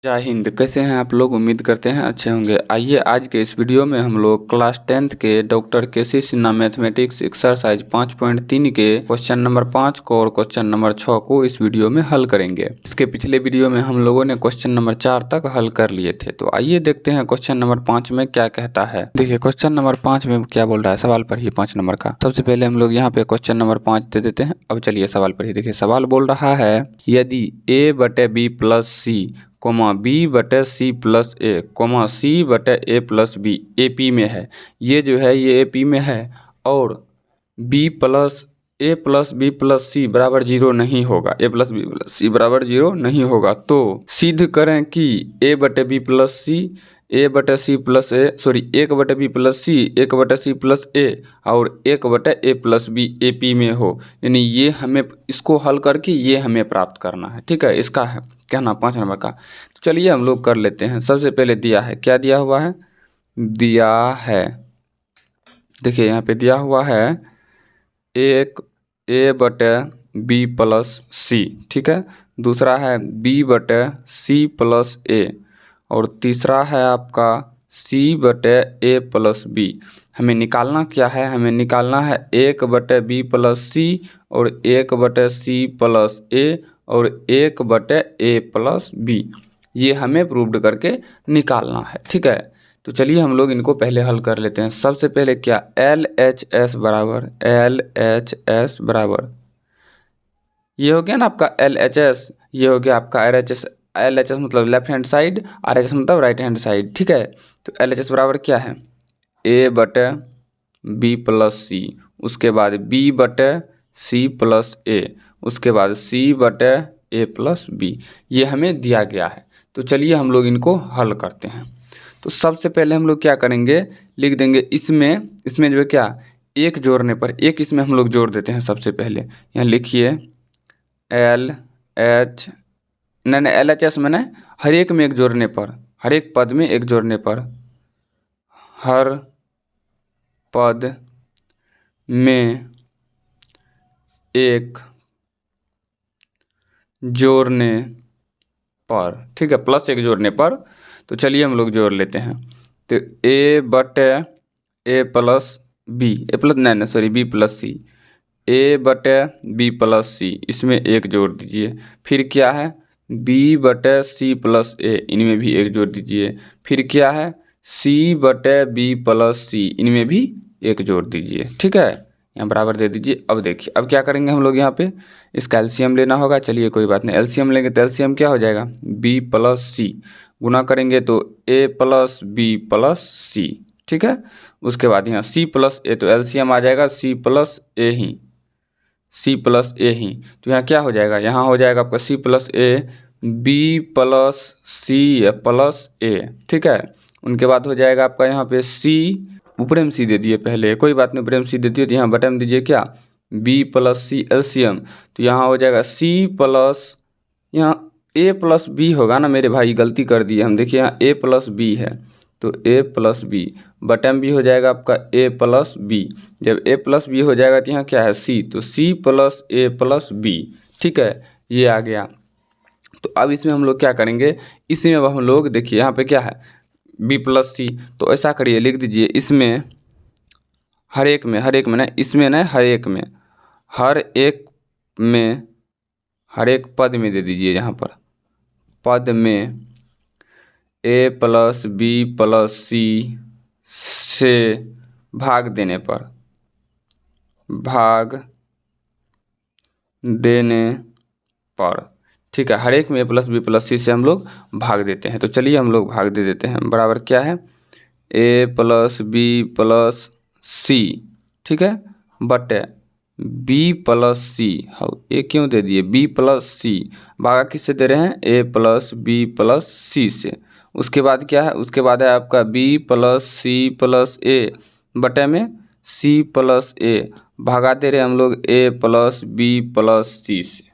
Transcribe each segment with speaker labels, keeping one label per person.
Speaker 1: जय हिंद। कैसे हैं आप लोग? उम्मीद करते हैं अच्छे होंगे। आइए आज के इस वीडियो में हम लोग क्लास 10th के डॉक्टर केसी सिन्हा मैथमेटिक्स एक्सरसाइज 5.3 के क्वेश्चन नंबर 5 को और क्वेश्चन नंबर 6 को इस वीडियो में हल करेंगे। इसके पिछले वीडियो में हम लोगों ने क्वेश्चन नंबर 4 तक हल कर लिए थे। तो आइए देखते हैं क्वेश्चन नंबर 5 में क्या कहता है। देखिए क्वेश्चन नंर 5 में क्या बोल रहा है। सवाल पढ़िए 5 नंबर का। सबसे पहले हम लोग यहाँ पे क्वेश्चन नंबर 5 दे देते हैं। अब चलिए सवाल पढ़िए। देखिए सवाल बोल रहा है यदि a/b+c b/c+a c/a+b AP में है। ये जो है ये AP में है और b+a+b+c बराबर 0 नहीं होगा। a+b+c बराबर 0 नहीं होगा तो सिद्ध करें कि a/b+c 1/b+c 1/c+a और 1/a+b AP में हो। यानी ये हमें इसको हल करके ये हमें प्राप्त करना है। ठीक है, इसका है कहना 5 नंबर का। तो चलिए हम लोग कर लेते हैं। सबसे पहले दिया है, क्या दिया हुआ है? दिया है, देखिए यहाँ पे दिया हुआ है एक a/b+c। ठीक है, दूसरा है b/c+a और तीसरा है आपका c/a+b। हमें निकालना क्या है? हमें निकालना है 1/b+c और 1/c+a और 1/a+b। ये हमें प्रूव्ड करके निकालना है। ठीक है, तो चलिए हम लोग इनको पहले हल कर लेते हैं। सबसे पहले क्या LHS बराबर ये हो गया ना आपका LHS, ये हो गया आपका RHS। LHS मतलब लेफ्ट हैंड साइड, RHS मतलब राइट हैंड साइड। ठीक है, तो LHS बराबर क्या है? a/b+c, उसके बाद b/c+a, उसके बाद c/a+b। ये हमें दिया गया है। तो चलिए हम लोग इनको हल करते हैं। तो सबसे पहले हम लोग क्या करेंगे, लिख देंगे इसमें जो है क्या, एक जोड़ने पर एक इसमें हम लोग जोड़ देते हैं। सबसे पहले यहाँ लिखिए LHS मैंने हर एक में एक जोड़ने पर, हर एक पद में एक जोड़ने पर, हर पद में एक जोड़ने पर। ठीक है, प्लस एक जोड़ने पर। तो चलिए हम लोग जोड़ लेते हैं। तो b+c a/b+c इसमें एक जोड़ दीजिए। फिर क्या है b/c+a, इनमें भी एक जोड़ दीजिए। फिर क्या है c/b+c, इनमें भी एक जोड़ दीजिए। ठीक है, यहाँ बराबर दे दीजिए। अब देखिए अब क्या करेंगे हम लोग, यहाँ पे इसका एलसीएम लेना होगा। चलिए कोई बात नहीं, एलसीएम लेंगे तो एलसीएम क्या हो जाएगा, b+c गुना करेंगे तो a+b+c। ठीक है, उसके बाद यहाँ c+a, तो एलसीएम आ जाएगा c+a ही। तो यहाँ क्या हो जाएगा, यहाँ हो जाएगा आपका c+a b+c+a। ठीक है, उनके बाद हो जाएगा आपका यहाँ पे c, ऊपर में c दे दिए पहले, कोई बात नहीं, ऊपर में c दे दिए। तो यहाँ बटन में दीजिए क्या b+c एलसीएम। तो यहाँ हो जाएगा c+, यहाँ a+b होगा ना मेरे भाई, गलती कर दिए हम। देखिए यहाँ a+b है तो a+b, बटन भी हो जाएगा आपका a+b। जब a+b हो जाएगा तो यहाँ क्या है c, तो c+a+b। ठीक है, ये आ गया। तो अब इसमें हम लोग क्या करेंगे, इसमें अब हम लोग देखिए यहाँ पे क्या है b+c, तो ऐसा करिए लिख दीजिए इसमें हर एक में ना, इसमें ना हर एक में, हर एक पद में दे दीजिए। यहाँ पर पद में a+b+c से भाग देने पर, ठीक है, हर एक में a+b+c से हम लोग भाग देते हैं। तो चलिए हम लोग भाग दे देते हैं। बराबर क्या है a+b+c, ठीक है, बटे b+c। हाँ, ये क्यों दे दिए b+c, भागा किससे दे रहे हैं, a+b+c से। उसके बाद क्या है, उसके बाद है आपका b+c+a बटे में c+a, भागा दे रहे हैं हम लोग a+b+c से।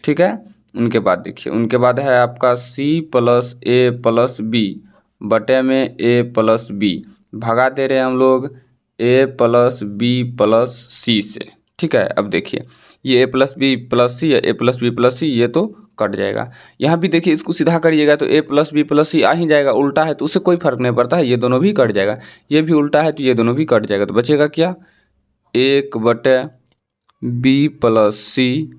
Speaker 1: ठीक है, उनके बाद देखिए, उनके बाद है आपका c+a+b बटे में a+b, भगा दे रहे हैं हम लोग a+b+c से। ठीक है, अब देखिए ये a+b+c है, a+b+c ये तो कट जाएगा। यहाँ भी देखिए इसको सीधा करिएगा तो a प्लस बी प्लस सी आ ही जाएगा, उल्टा है तो उससे कोई फर्क नहीं पड़ता है, ये दोनों भी कट जाएगा। ये भी उल्टा है तो ये दोनों भी कट जाएगा, तो बचेगा क्या 1/b प्लस सी,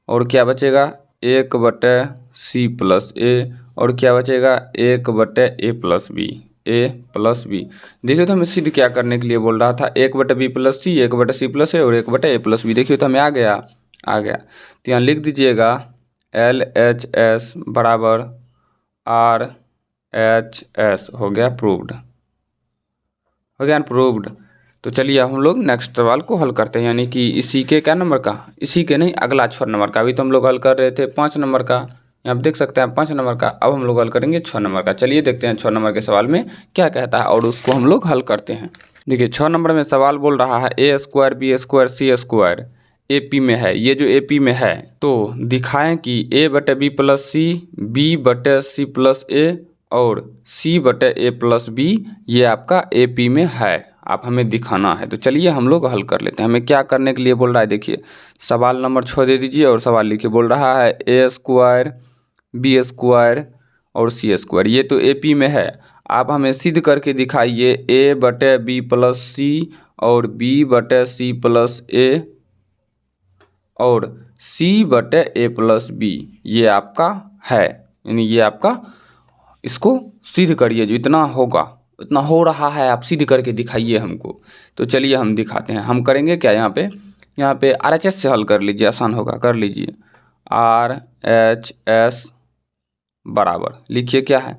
Speaker 1: और क्या बचेगा 1/c प्लस ए, और क्या बचेगा 1/a plus b, a plus b. देखिए तो हमें सिद्ध क्या करने के लिए बोल रहा था, 1/b प्लस सी, 1/c प्लस ए और 1/a प्लस बी। देखिए तो हमें आ गया। तो यहाँ लिख दीजिएगा LHS बराबर RHS, हो गया प्रूव्ड, हो गया प्रूव्ड। तो चलिए हम लोग नेक्स्ट सवाल को हल करते हैं, यानी कि इसी के क्या नंबर का, इसी के नहीं अगला 6 नंबर का। अभी तो हम लोग हल कर रहे थे 5 नंबर का, यहाँ आप देख सकते हैं 5 नंबर का। अब हम लोग हल करेंगे 6 नंबर का। चलिए देखते हैं 6 नंबर के सवाल में क्या कहता है और उसको हम लोग हल करते हैं। देखिए 6 नंबर में सवाल बोल रहा है a² b² c² AP में है। ये जो AP में है तो दिखाएं कि a/b प्लस सी, b/c प्लस ए और c/a प्लस बी ये आपका AP में है, आप हमें दिखाना है। तो चलिए हम लोग हल कर लेते हैं। हमें क्या करने के लिए बोल रहा है, देखिए सवाल नंबर 6 दे दीजिए और सवाल लिखिए। बोल रहा है a² b² और c², ये तो AP में है। आप हमें सिद्ध करके दिखाइए a/b प्लस सी और b/c प्लस ए और c/a प्लस बी ये आपका है, यानी ये आपका, इसको सिद्ध करिए। जो इतना होगा, इतना हो रहा है, आप सिद्ध करके दिखाइए हमको। तो चलिए हम दिखाते हैं। हम करेंगे क्या, यहाँ पे RHS से हल कर लीजिए, आसान होगा, कर लीजिए। RHS बराबर लिखिए क्या है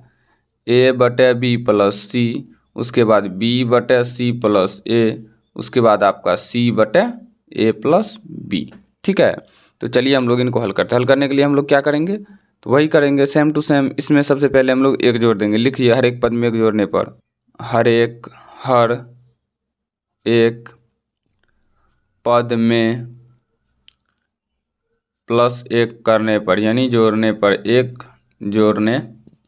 Speaker 1: a/b प्लस सी, उसके बाद b/c प्लस ए, उसके बाद आपका c/a प्लस बी। ठीक है, तो चलिए हम लोग इनको हल करते हैं। हल करने के लिए हम लोग क्या करेंगे, तो वही करेंगे सेम टू सेम। इसमें सबसे पहले हम लोग एक जोड़ देंगे। लिखिए हर एक पद में एक जोड़ने पर, हर एक पद में प्लस एक करने पर, यानी जोड़ने पर, एक जोड़ने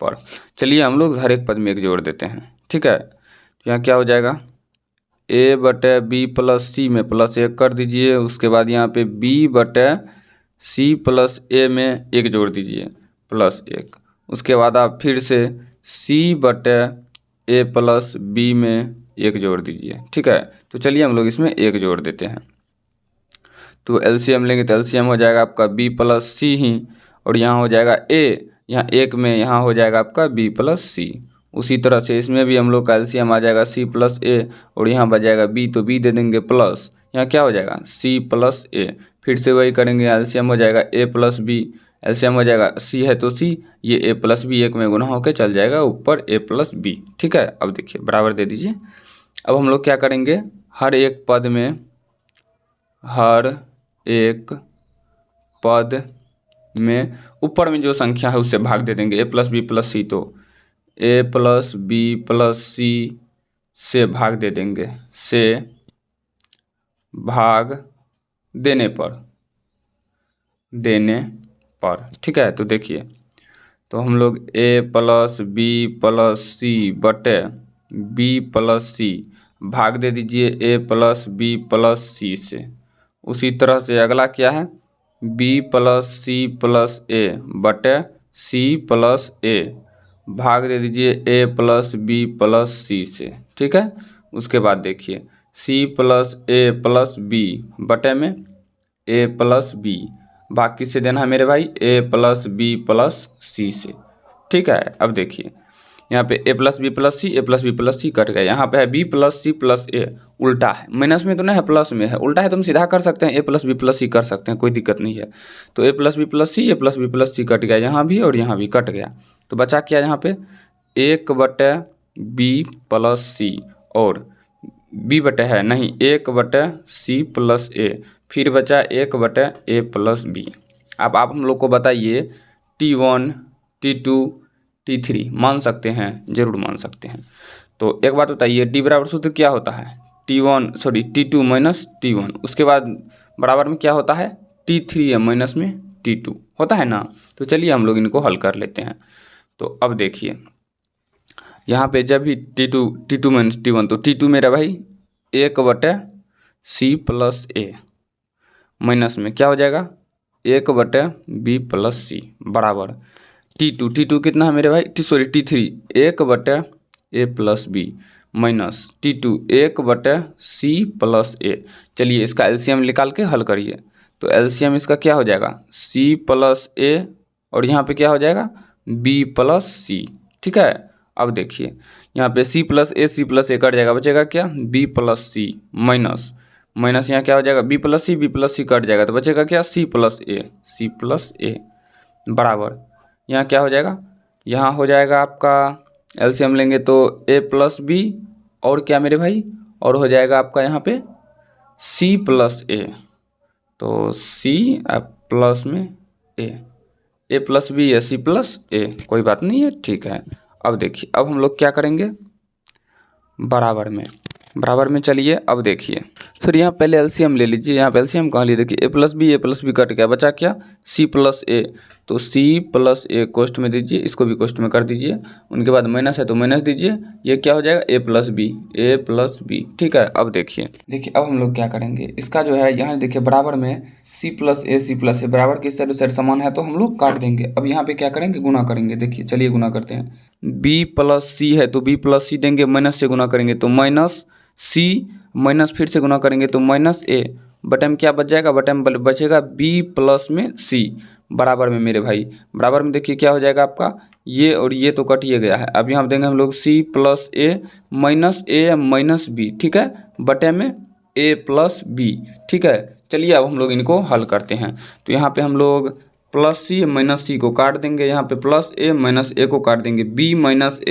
Speaker 1: पर। चलिए हम लोग हर एक पद में एक जोड़ देते हैं। ठीक है, तो यहाँ क्या हो जाएगा a/b प्लस सी में प्लस एक कर दीजिए, उसके बाद यहाँ पे b/c प्लस ए में एक जोड़ दीजिए प्लस एक, उसके बाद आप फिर से c/a प्लस बी में एक जोड़ दीजिए। ठीक है, तो चलिए हम लोग इसमें एक जोड़ देते हैं। तो LCM लेंगे तो LCM हो जाएगा आपका b प्लस सी ही, और यहाँ हो जाएगा a, यहाँ एक में यहाँ हो जाएगा आपका b प्लस सी। उसी तरह से इसमें भी हम लोग का LCM आ जाएगा c प्लस ए, और यहाँ बच जाएगा b, तो b दे देंगे प्लस, यहाँ क्या हो जाएगा c प्लस ए। फिर से वही करेंगे, LCM हो जाएगा a प्लस बी, LCM हो जाएगा c है तो c, ये a प्लस बी एक में गुना होकर चल जाएगा ऊपर a प्लस बी। ठीक है, अब देखिए बराबर दे दीजिए। अब हम लोग क्या करेंगे, हर एक पद में ऊपर में जो संख्या है उससे भाग दे देंगे। a प्लस बी प्लस सी, तो a plus b plus c से भाग दे देंगे, से भाग देने पर। ठीक है, तो देखिए तो हम लोग a प्लस बी प्लस सी बटे b प्लस सी भाग दे दीजिए a plus b plus c से। उसी तरह से अगला क्या है, b प्लस सी प्लस ए बटे c प्लस ए भाग दे दीजिए a plus b plus c से। ठीक है, उसके बाद देखिए c प्लस ए प्लस बी बटे में a प्लस बी, भाग किससे देना है मेरे भाई, a plus b plus c से। ठीक है, अब देखिए यहाँ पे a plus b plus c, a plus b plus c cut गया। यहाँ पे है b plus c plus a, उल्टा है, माइनस में तो नहीं है प्लस में है। उल्टा है तो हम सीधा कर सकते हैं, a plus b plus c कर सकते हैं, कोई दिक्कत नहीं है। तो a plus b plus c, a plus b plus c cut गया, यहाँ भी और यहाँ भी कट गया। तो बचा क्या यहाँ पे 1/b प्लस सी, और b बटे है नहीं 1/c प्लस ए, फिर बचा 1/a प्लस बी। अब आप हम लोग को बताइए T1 T2 T3 मान सकते हैं, जरूर मान सकते हैं। तो एक बात बताइए, d बराबर सूत्र क्या होता है, T2 माइनस T1, उसके बाद बराबर में क्या होता है T3 या माइनस में T2 होता है ना। तो चलिए हम लोग इनको हल कर लेते हैं। तो अब देखिए यहाँ पे जब भी T2 माइनस T1, तो T2 मेरा भाई 1/c प्लस ए, माइनस में क्या हो जाएगा 1/b+c बराबर T2 कितना है मेरे भाई, T3 1/a+b minus T2 1/c+a। चलिए इसका एलसीएम निकाल के हल करिए। तो एलसीएम इसका क्या हो जाएगा, c+a और यहाँ पे क्या हो जाएगा b+c। ठीक है, अब देखिए यहाँ पे c+a कट जाएगा, बचेगा क्या b+c माइनस यहाँ क्या हो जाएगा b+c कट जाएगा तो बचेगा क्या c+a बराबर यहाँ क्या हो जाएगा, यहाँ हो जाएगा आपका एलसीएम लेंगे तो a+b और क्या मेरे भाई, और हो जाएगा आपका यहाँ पे c+a। तो c प्लस में a+b या c+a कोई बात नहीं है, ठीक है। अब देखिए अब हम लोग क्या करेंगे, बराबर में चलिए अब देखिए सर यहाँ पहले एलसीएम ले लीजिए। यहाँ पे एलसीएम कहाँ लिए, देखिए a+b कट गया, बचा क्या c+a। तो c+a कोष्ठ में दीजिए, इसको भी कोष्ठ में कर दीजिए। उनके बाद माइनस है तो माइनस दीजिए, ये क्या हो जाएगा a+b। ठीक है, अब देखिए अब हम लोग क्या करेंगे, इसका जो है यहाँ देखिए बराबर में c+a बराबर के साइड साइड समान है तो हम लोग काट देंगे। अब यहाँ पे क्या करेंगे, गुना करेंगे। देखिए चलिए गुना करते हैं, b+c है तो b+c देंगे, माइनस से गुना करेंगे तो माइनस c, माइनस फिर से गुना करेंगे तो माइनस a, बटे में क्या बच जाएगा, बटे में बचेगा b+c बराबर में मेरे भाई, बराबर में देखिए क्या हो जाएगा आपका, ये और ये तो कट ही गया है। अब यहाँ देंगे हम लोग c+a माइनस b, ठीक है, बटे में a+b। ठीक है, चलिए अब हम लोग इनको हल करते हैं। तो यहाँ पे हम लोग +c माइनस c को काट देंगे, यहाँ पे +a माइनस a को काट देंगे, b माइनस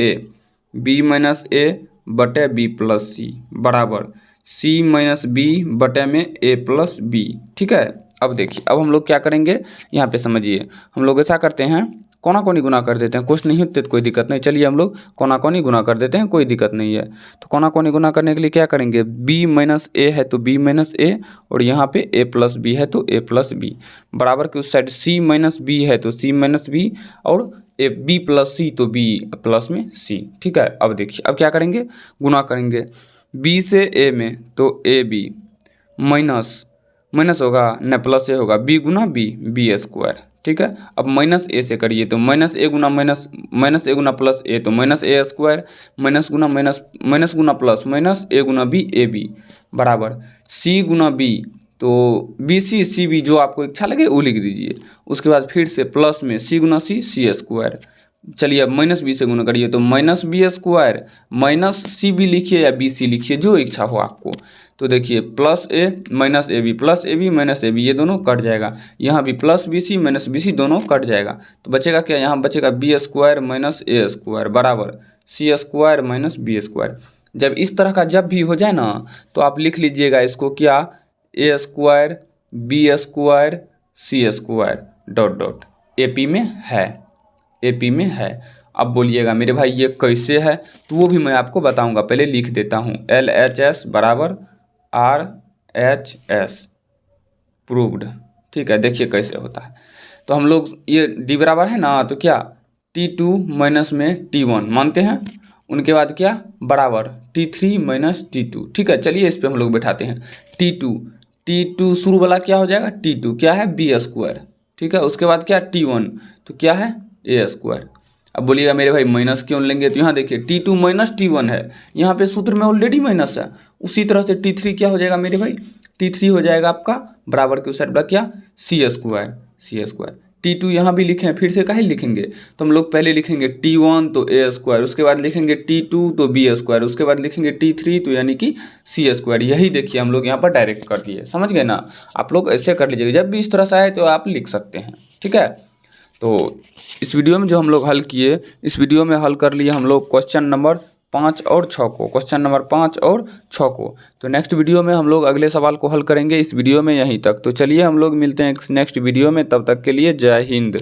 Speaker 1: a बटे b+c बराबर c माइनस b बटे में a+b। ठीक है, अब देखिए अब हम लोग क्या करेंगे, यहाँ पे समझिए हम लोग ऐसा करते हैं, कोना कोनी गुना कर देते हैं, कुछ नहीं होते तो कोई दिक्कत नहीं। चलिए हम लोग कोना कोनी गुना कर देते हैं, कोई दिक्कत नहीं है। तो कोना कोनी गुना करने के लिए क्या करेंगे, b माइनस a है तो b माइनस a और यहाँ पे a+b है तो a+b बराबर के उस साइड c माइनस b है तो c माइनस b और b+c तो b प्लस में c। ठीक है, अब देखिए अब क्या करेंगे, गुना करेंगे b से a में तो ab माइनस होगा न प्लस ए होगा, b गुना b² ठीक है। अब माइनस ए से करिए तो माइनस ए गुना प्लस ए तो -a², minus Guna plus -a Guna b ab बराबर c गुना b तो सी बी जो आपको इच्छा लगे वो लिख दीजिए। उसके बाद फिर से प्लस में c गुना c² चलिए अब -b से गुना करिए तो -b² माइनस सी बी लिखिए या बी सी लिखिए, जो इच्छा हो आपको। तो देखिए +a minus a b plus a b minus a b ये दोनों कट जाएगा, यहाँ भी +bc माइनस bc दोनों कट जाएगा। तो बचेगा क्या, यहाँ बचेगा b² माइनस a² बराबर c² माइनस b²। जब इस तरह का जब भी हो जाए ना तो आप लिख लीजिएगा इसको क्या, a² b² c² dot dot AP में है। अब बोलिएगा मेरे भाई ये कैसे है, तो वो भी मैं आपको बताऊंगा, पहले लिख देता हूँ LHS बराबर RHS प्रूव्ड। ठीक है, देखिए कैसे होता है। तो हम लोग ये D बराबर है ना, तो क्या T2 माइनस में T1 मानते हैं, उनके बाद क्या बराबर T3 माइनस T2। ठीक है, चलिए इस पर हम लोग बैठाते हैं T2 शुरू वाला क्या हो जाएगा, T2 क्या है b²। ठीक है, उसके बाद क्या T1 तो क्या है a²। अब बोलिएगा मेरे भाई माइनस क्यों लेंगे, तो यहाँ देखिए T2 माइनस T1 है, यहाँ पे सूत्र में ऑलरेडी माइनस है। उसी तरह से T3 क्या हो जाएगा मेरे भाई, T3 हो जाएगा आपका बराबर के उस साइड का क्या c²। T2 यहाँ भी लिखे हैं, फिर से काहे लिखेंगे, तो हम लोग पहले लिखेंगे T1 तो a², उसके बाद लिखेंगे T2 तो b², उसके बाद लिखेंगे T3 तो यानी कि c²। यही देखिए हम लोग यहाँ पर डायरेक्ट कर दिए, समझ गए ना। आप लोग ऐसे कर लीजिएगा, जब भी इस तरह से आए तो आप लिख सकते हैं। ठीक है, तो इस वीडियो में जो हम लोग हल किए, इस वीडियो में हल कर लिए हम लोग क्वेश्चन नंबर 5 और 6 को। तो नेक्स्ट वीडियो में हम लोग अगले सवाल को हल करेंगे, इस वीडियो में यहीं तक। तो चलिए हम लोग मिलते हैं नेक्स्ट वीडियो में, तब तक के लिए जय हिंद।